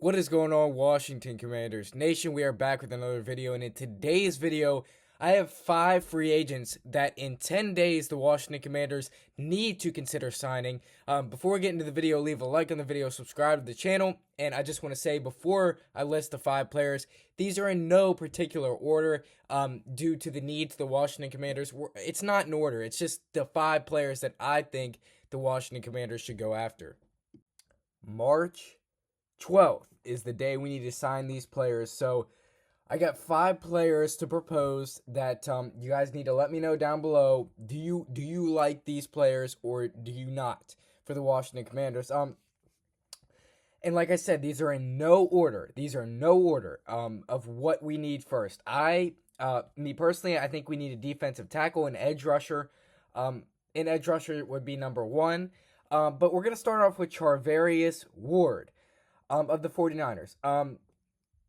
What is going on, Washington Commanders Nation? We are back with another video, and in today's video, I have 5 free agents that in 10 days the Washington Commanders need to consider signing. Before we get into the video, leave a like on the video, subscribe to the channel, and I just want to say before I list the 5 players, these are in no particular order due to the needs of the Washington Commanders. It's not in order, it's just the 5 players that I think the Washington Commanders should go after. March 12th is the day we need to sign these players. So I got 5 players to propose that you guys need to let me know down below. Do you like these players or do you not for the Washington Commanders? And like I said, these are in no order. These are no order of what we need first. Me personally, I think we need a defensive tackle, an edge rusher. An edge rusher would be number 1. But we're going to start off with Charvarius Ward of the 49ers.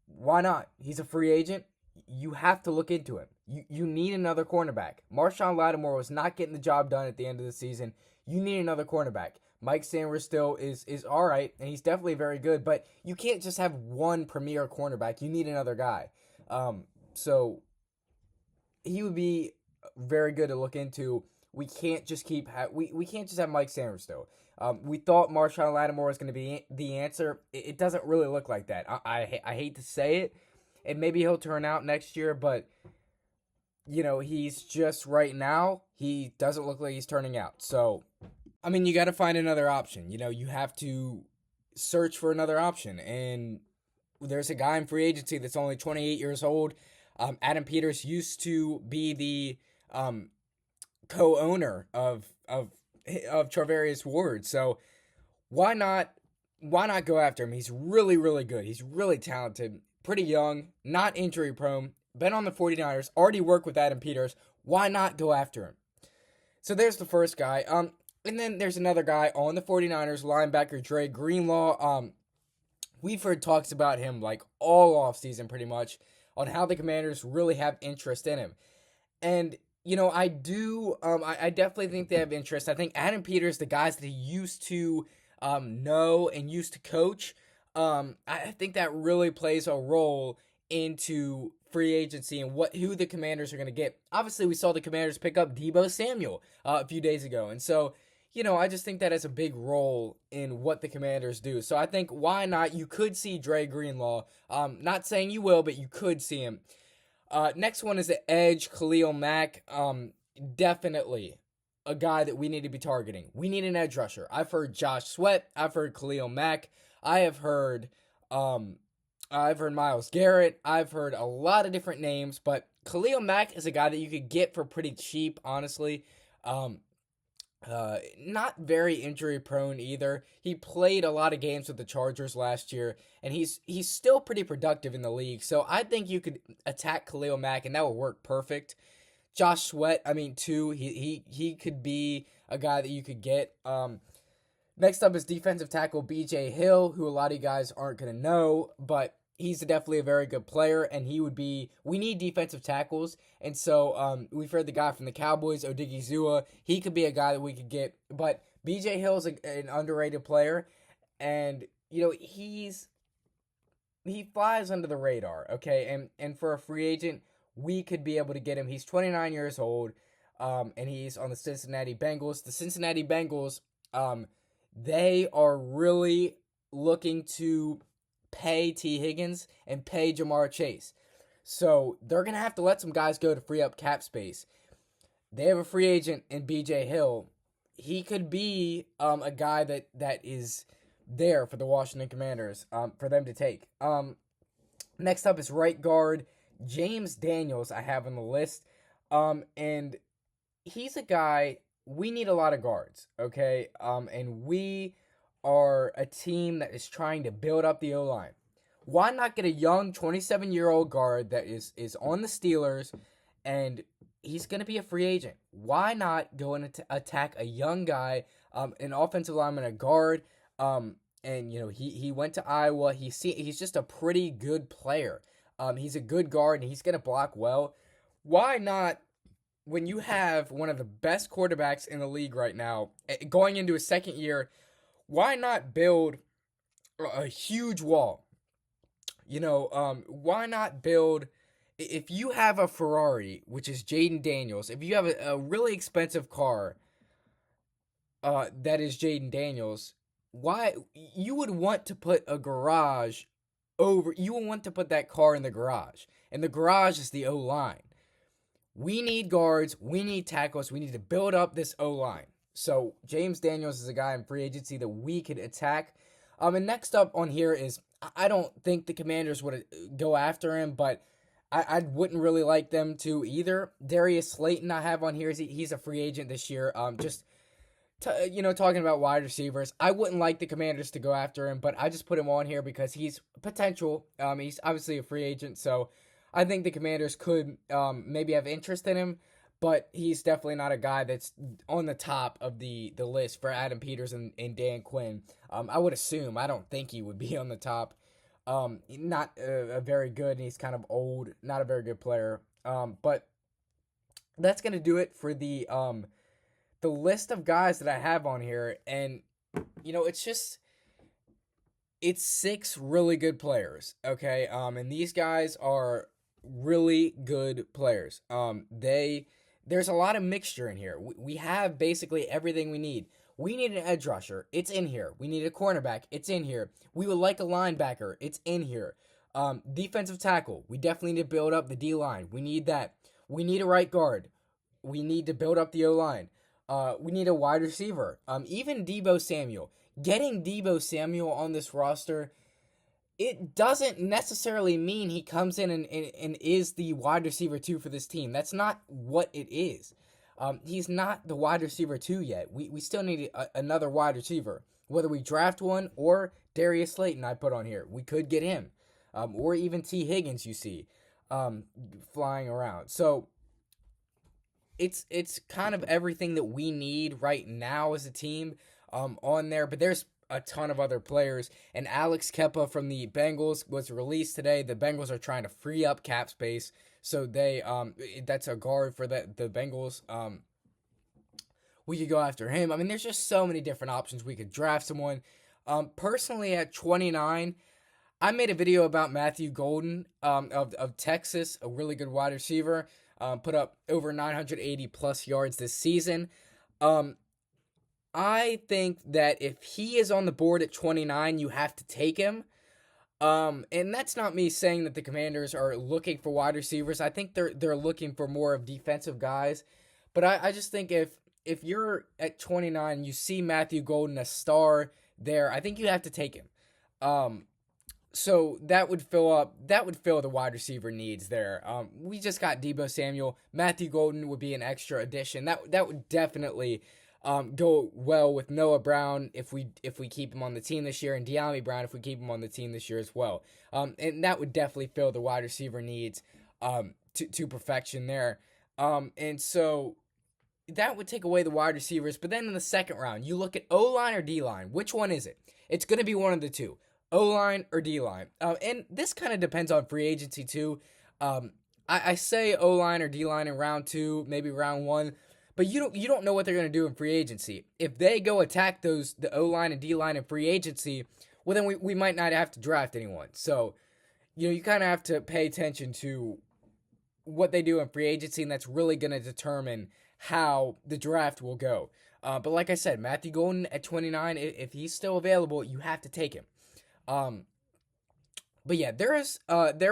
Why not? He's a free agent. You have to look into him. You need another cornerback. Marshon Lattimore was not getting the job done at the end of the season. You need another cornerback. Mike Sanders still is all right, and he's definitely very good, but you can't just have one premier cornerback. You need another guy. So he would be very good to look into. We can't just we can't just have Mike Sanders still. We thought Marshon Lattimore was going to be the answer. It doesn't really look like that. I hate to say it, and maybe he'll turn out next year, but he's just right now, he doesn't look like he's turning out. So, I mean, you got to find another option. You have to search for another option, and there's a guy in free agency that's only 28 years old. Adam Peters used to be the co-owner of Charvarius Ward. So why not go after him? He's really, really good. He's really talented, pretty young, not injury prone, been on the 49ers, already worked with Adam Peters. Why not go after him? So there's the first guy. And then there's another guy on the 49ers, linebacker Dre Greenlaw. We've heard talks about him like all offseason pretty much on how the Commanders really have interest in him. And I do. I definitely think they have interest. I think Adam Peters, the guys that he used to know and used to coach, I think that really plays a role into free agency and who the Commanders are going to get. Obviously, we saw the Commanders pick up Deebo Samuel a few days ago, and so I just think that has a big role in what the Commanders do. So I think why not? You could see Dre Greenlaw. Not saying you will, but you could see him. Next one is the edge, Khalil Mack. Definitely a guy that we need to be targeting. We need an edge rusher. I've heard Josh Sweat. I've heard Khalil Mack. I've heard Myles Garrett. I've heard a lot of different names, but Khalil Mack is a guy that you could get for pretty cheap, honestly. Not very injury prone either. He played a lot of games with the Chargers last year, and he's still pretty productive in the league. So I think you could attack Khalil Mack, and that would work perfect. Josh Sweat, too. He could be a guy that you could get. Next up is defensive tackle B.J. Hill, who a lot of you guys aren't gonna know, but he's definitely a very good player, and we need defensive tackles, and so we've heard the guy from the Cowboys, Odighizuwa, he could be a guy that we could get, but B.J. Hill's an underrated player, and, he flies under the radar, okay, and for a free agent, we could be able to get him. He's 29 years old, and he's on the Cincinnati Bengals. The Cincinnati Bengals, they are really looking to pay T. Higgins and pay Jamar Chase. So they're going to have to let some guys go to free up cap space. They have a free agent in B.J. Hill. He could be a guy that is there for the Washington Commanders for them to take. Next up is right guard James Daniels, I have on the list. And he's a guy, we need a lot of guards, okay? And we are a team that is trying to build up the O-line. Why not get a young 27-year-old guard that is on the Steelers, and he's going to be a free agent? Why not go and attack a young guy, an offensive lineman, a guard, and he went to Iowa. He's just a pretty good player. He's a good guard, and he's going to block well. Why not, when you have one of the best quarterbacks in the league right now, going into his second year, why not build a huge wall? Why not build? If you have a Ferrari, which is Jaden Daniels, if you have a really expensive car, that is Jaden Daniels, why you would want to put a garage over? You would want to put that car in the garage, and the garage is the O line. We need guards. We need tackles. We need to build up this O line. So James Daniels is a guy in free agency that we could attack. And next up on here is, I don't think the Commanders would go after him, but I wouldn't really like them to either. Darius Slayton I have on here. He's a free agent this year. Talking about wide receivers, I wouldn't like the Commanders to go after him, but I just put him on here because he's potential. He's obviously a free agent, so I think the Commanders could maybe have interest in him, but he's definitely not a guy that's on the top of the list for Adam Peters and Dan Quinn. I would assume. I don't think he would be on the top. Not a very good, and he's kind of old, not a very good player. But that's going to do it for the list of guys that I have on here. And, it's 6 really good players, okay? And these guys are really good players. There's a lot of mixture in here. We have basically everything we need. We need an edge rusher. It's in here. We need a cornerback. It's in here. We would like a linebacker. It's in here. Defensive tackle. We definitely need to build up the D-line. We need that. We need a right guard. We need to build up the O-line. We need a wide receiver. Even Deebo Samuel. Getting Deebo Samuel on this roster, it doesn't necessarily mean he comes in and is the wide receiver 2 for this team. That's not what it is. He's not the wide receiver 2 yet. We still need another wide receiver. Whether we draft one or Darius Slayton I put on here. We could get him. Or even T. Higgins you see flying around. So it's kind of everything that we need right now as a team on there. But there's a ton of other players. And Alex Keppa from the Bengals was released today. The Bengals are trying to free up cap space. So they that's a guard for the Bengals. We could go after him. I mean, there's just so many different options. We could draft someone. Personally, at 29, I made a video about Matthew Golden of Texas, a really good wide receiver. Put up over 980 plus yards this season. I think that if he is on the board at 29, you have to take him. And that's not me saying that the Commanders are looking for wide receivers. I think they're looking for more of defensive guys. But I just think if you're at 29, you see Matthew Golden, a star there, I think you have to take him. So that would fill the wide receiver needs there. We just got Deebo Samuel. Matthew Golden would be an extra addition. That would definitely go well with Noah Brown if we keep him on the team this year, and De'Ami Brown if we keep him on the team this year as well. And that would definitely fill the wide receiver needs to perfection there. And so that would take away the wide receivers. But then in the second round, you look at O-line or D-line. Which one is it? It's going to be one of the two. O-line or D-line. And this kind of depends on free agency too. I say O-line or D-line in round 2, maybe round 1. But you don't know what they're going to do in free agency. If they go attack the O-line and D-line in free agency, well, then we might not have to draft anyone. So, you kind of have to pay attention to what they do in free agency, and that's really going to determine how the draft will go. But like I said, Matthew Golden at 29, if he's still available, you have to take him. But yeah, there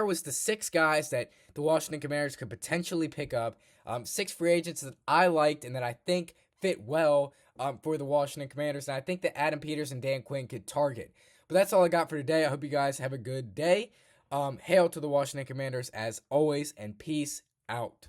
was the 6 guys that the Washington Commanders could potentially pick up. 6 free agents that I liked and that I think fit well for the Washington Commanders. And I think that Adam Peters and Dan Quinn could target. But that's all I got for today. I hope you guys have a good day. Hail to the Washington Commanders as always, and peace out.